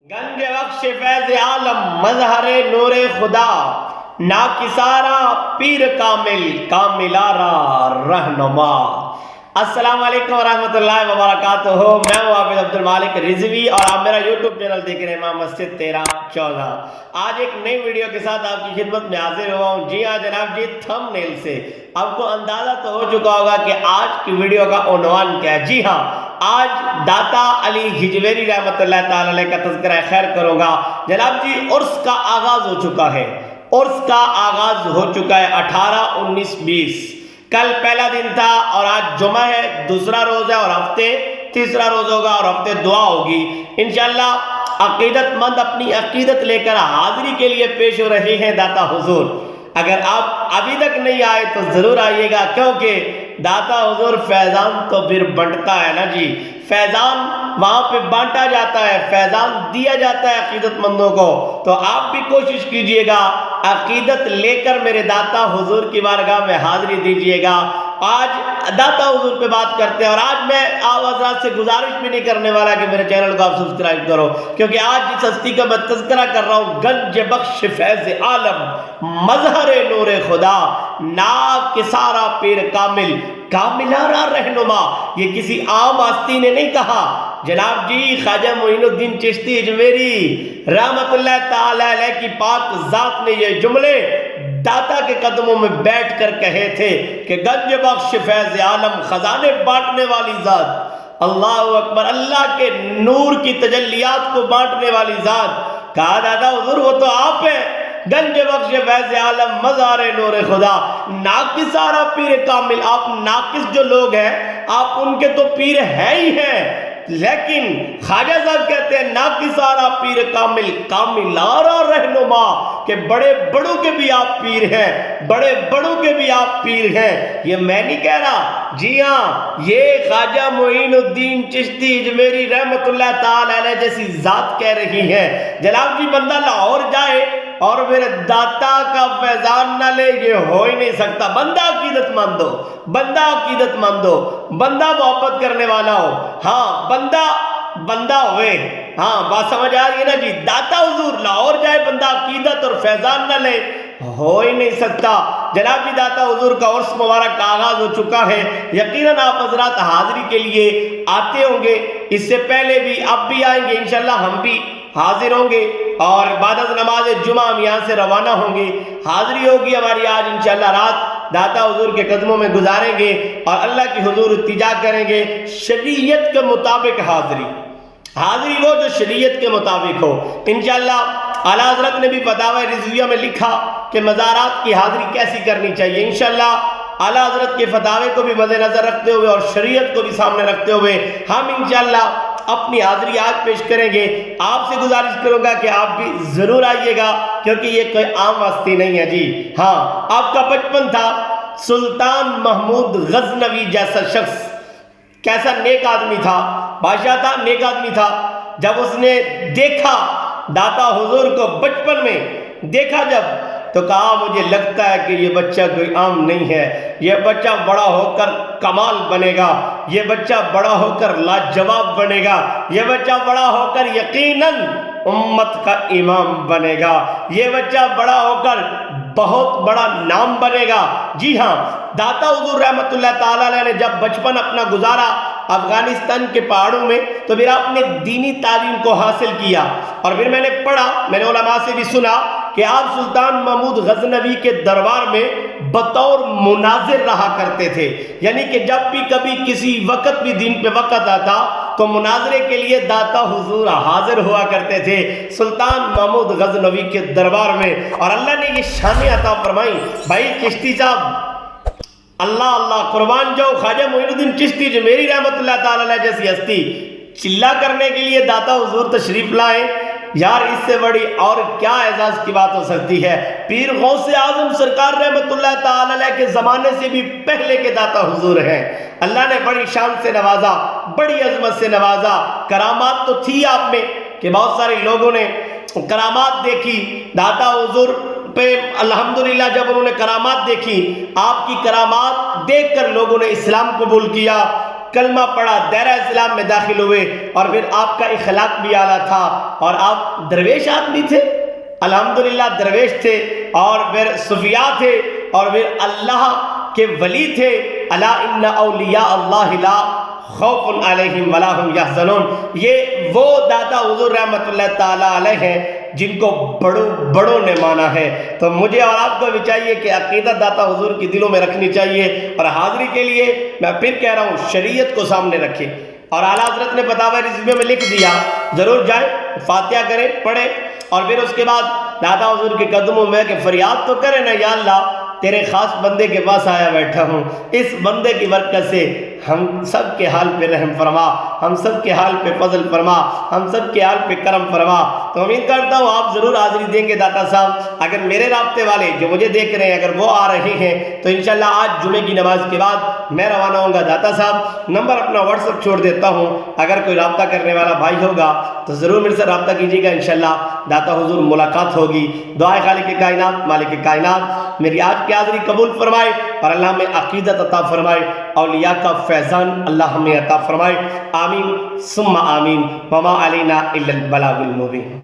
گنج بخش فیض عالم مظہر نور خدا ناکسارا پیر کامل کاملارا رہنما۔ السلام علیکم ورحمۃ اللہ وبرکاتہ۔ میں ہوں حافظ عبد المالک رضوی اور آپ میرا یوٹیوب چینل دیکھ رہے ہیں امام مسجد 1314۔ آج ایک نئی ویڈیو کے ساتھ آپ کی خدمت میں حاضر ہوا ہوں۔ جی ہاں جناب جی، تھم نیل سے آپ کو اندازہ تو ہو چکا ہوگا کہ آج کی ویڈیو کا عنوان کیا ہے۔ جی ہاں، آج داتا علی ہجویری رحمۃ اللہ تعالی علیہ کا تذکرہ خیر کروں گا۔ جناب جی، عرس کا آغاز ہو چکا ہے، عرس کا آغاز ہو چکا ہے 18 19 20۔ کل پہلا دن تھا اور آج جمعہ ہے، دوسرا روز ہے اور ہفتے تیسرا روز ہوگا اور ہفتے دعا ہوگی انشاءاللہ۔ عقیدت مند اپنی عقیدت لے کر حاضری کے لیے پیش ہو رہے ہیں داتا حضور۔ اگر آپ ابھی تک نہیں آئے تو ضرور آئیے گا، کیونکہ داتا حضور فیضان تو پھر بنٹتا ہے نا جی، فیضان وہاں پہ بانٹا جاتا ہے، فیضان دیا جاتا ہے عقیدت مندوں کو۔ تو آپ بھی کوشش کیجئے گا، عقیدت لے کر میرے داتا حضور کی بارگاہ میں حاضری دیجئے گا۔ آج داتا حضور پہ بات کرتے ہیں، اور آج میں آپ حضرات سے گزارش بھی نہیں کرنے والا کہ میرے چینل کو آپ سبسکرائب کرو، کیونکہ آج جس ہستی کا میں تذکرہ کر رہا ہوں، گنج بخش فیض عالم مظہر نور خدا ناکسارا پیر کامل کاملارا رہنما، یہ کسی عام ہستی نے نہیں کہا۔ جناب جی، خواجہ معین الدین چشتی اجمیری رحمت اللہ تعالی علیہ کی پاک ذات نے یہ جملے داتا کے قدموں میں بیٹھ کر کہے تھے کہ گنج بخش فیض عالم خزانے بانٹنے والی ذات، اللہ اکبر، اللہ کے نور کی تجلیات کو بانٹنے والی ذات۔ کہا دادا حضور وہ تو آپ ہیں، گنج بخش فیض عالم مظہر نور خدا ناکسارا پیر کامل۔ آپ ناقص جو لوگ ہیں آپ ان کے تو پیر ہیں ہی ہیں، لیکن خواجہ صاحب کہتے ہیں ناکسارا پیر کامل کاملارا رہنما، کہ بڑے بڑوں کے بھی آپ پیر ہیں، بڑے بڑوں کے بھی آپ پیر ہیں۔ یہ میں نہیں کہہ رہا، جی ہاں یہ خواجہ معین الدین چشتی اجمیری رحمت اللہ تعالی علیہ جیسی ذات کہہ رہی ہے۔ جناب جی، بندہ لاہور جائے اور میرے داتا کا فیضان نہ لے، یہ ہو ہی نہیں سکتا۔ بندہ عقیدت مند ہو، بندہ عقیدت مند ہو، بندہ محبت کرنے والا ہو، ہاں بندہ ہوئے، ہاں بات سمجھ آ رہی ہے نا جی۔ داتا حضور لاہور جائے، بندہ عقیدت اور فیضان نہ لے، ہو ہی نہیں سکتا۔ جناب جی، داتا حضور کا عرس مبارک کا آغاز ہو چکا ہے، یقیناً آپ حضرات حاضری کے لیے آتے ہوں گے، اس سے پہلے بھی اب بھی آئیں گے انشاءاللہ، ہم بھی حاضر ہوں گے، اور بعد از نماز جمعہ ہم یہاں سے روانہ ہوں گے۔ حاضری ہوگی ہماری آج انشاءاللہ، رات داتا حضور کے قدموں میں گزاریں گے اور اللہ کی حضور التجا کریں گے۔ شریعت کے مطابق حاضری وہ جو شریعت کے مطابق ہو انشاءاللہ۔ اعلیٰ حضرت نے بھی فتاوی رضویہ میں لکھا کہ مزارات کی حاضری کیسی کرنی چاہیے۔ انشاءاللہ اعلیٰ حضرت کے فتاوی کو بھی مد نظر رکھتے ہوئے اور شریعت کو بھی سامنے رکھتے ہوئے ہم انشاءاللہ اپنی حاضری آج پیش کریں گے۔ آپ سے گزارش کروں گا کہ آپ بھی ضرور آئیے گا، کیونکہ یہ کوئی عام ہستی نہیں ہے جی۔ ہاں، آپ کا بچپن تھا، سلطان محمود غزنوی جیسا شخص کیسا نیک آدمی تھا، بادشاہ تھا، نیک آدمی تھا۔ جب اس نے دیکھا داتا حضور کو بچپن میں دیکھا جب، تو کہا مجھے لگتا ہے کہ یہ بچہ کوئی عام نہیں ہے، یہ بچہ بڑا ہو کر کمال بنے گا، یہ بچہ بڑا ہو کر لاجواب بنے گا، یہ بچہ بڑا ہو کر یقیناً امت کا امام بنے گا، یہ بچہ بڑا ہو کر بہت بڑا نام بنے گا۔ جی ہاں، داتا حضور رحمت اللہ تعالی علیہ نے جب بچپن اپنا گزارا افغانستان کے پہاڑوں میں، تو پھر آپ نے دینی تعلیم کو حاصل کیا، اور پھر میں نے پڑھا، میں نے علماء سے بھی سنا کہ آپ سلطان محمود غزنوی کے دربار میں بطور مناظر رہا کرتے تھے، یعنی کہ جب بھی کبھی کسی وقت بھی دین پہ وقت آتا تو مناظرے کے لیے داتا حضور حاضر ہوا کرتے تھے سلطان محمود غزنوی کے دربار میں۔ اور اللہ نے یہ شان عطا فرمائی۔ بھائی چشتی صاحب، اللہ اللہ قربان جاؤ، خواجہ معین الدین چشتی جو میری رحمت اللہ تعالی علیہ جیسی ہستی چلا کرنے کے لیے داتا حضور تشریف لائے، یار اس سے بڑی اور کیا اعزاز کی بات ہو سکتی ہے۔ پیر غوث اعظم سرکار رحمت اللہ تعالی علیہ کے زمانے سے بھی پہلے کے داتا حضور ہیں۔ اللہ نے بڑی شان سے نوازا، بڑی عظمت سے نوازا۔ کرامات تو تھی آپ میں کہ بہت سارے لوگوں نے کرامات دیکھی داتا حضور پہ، الحمدللہ جب انہوں نے کرامات دیکھی، آپ کی کرامات دیکھ کر لوگوں نے اسلام قبول کیا، کلمہ پڑھا، دائرہ اسلام میں داخل ہوئے، اور پھر آپ کا اخلاق بھی اعلیٰ تھا، اور آپ درویش آدمی تھے، الحمدللہ درویش تھے، اور پھر صوفیاء تھے، اور پھر اللہ کے ولی تھے۔ الا ان اولیاء اللہ لا خوف علیہم ولا هم یحزنون۔ یہ وہ داتا حضور رحمۃ اللہ تعالیٰ علیہ ہیں جن کو بڑوں نے مانا ہے۔ تو مجھے اور آپ کو بھی چاہیے کہ عقیدہ داتا حضور کی دلوں میں رکھنی چاہیے، اور حاضری کے لیے میں پھر کہہ رہا ہوں شریعت کو سامنے رکھیں، اور اعلیٰ حضرت نے فتاوی رضویہ میں لکھ دیا، ضرور جائیں فاتحہ کریں، پڑھیں، اور پھر اس کے بعد داتا حضور کے قدموں میں کہ فریاد تو کریں نا، یا اللہ تیرے خاص بندے کے پاس آیا بیٹھا ہوں، اس بندے کی برکت سے ہم سب کے حال پہ رحم فرما، ہم سب کے حال پہ فضل فرما، ہم سب کے حال پہ کرم فرما۔ تو امید کرتا ہوں آپ ضرور حاضری دیں گے داتا صاحب۔ اگر میرے رابطے والے جو مجھے دیکھ رہے ہیں اگر وہ آ رہے ہیں تو انشاءاللہ آج جمعے کی نماز کے بعد میں روانہ ہوں گا داتا صاحب۔ نمبر اپنا واٹس ایپ چھوڑ دیتا ہوں، اگر کوئی رابطہ کرنے والا بھائی ہوگا تو ضرور میرے سے رابطہ کیجیے گا، انشاءاللہ داتا حضور ملاقات ہوگی۔ دعائے خالق کائنات مالک کائنات میری آج کی حاضری قبول فرمائے، اور اللہ میں عقیدت عطا فرمائے، اولیاء کا فیضان اللہ ہمیں عطا فرمائے، آمین ثم آمین، وما علینا الا البلاغ المبین۔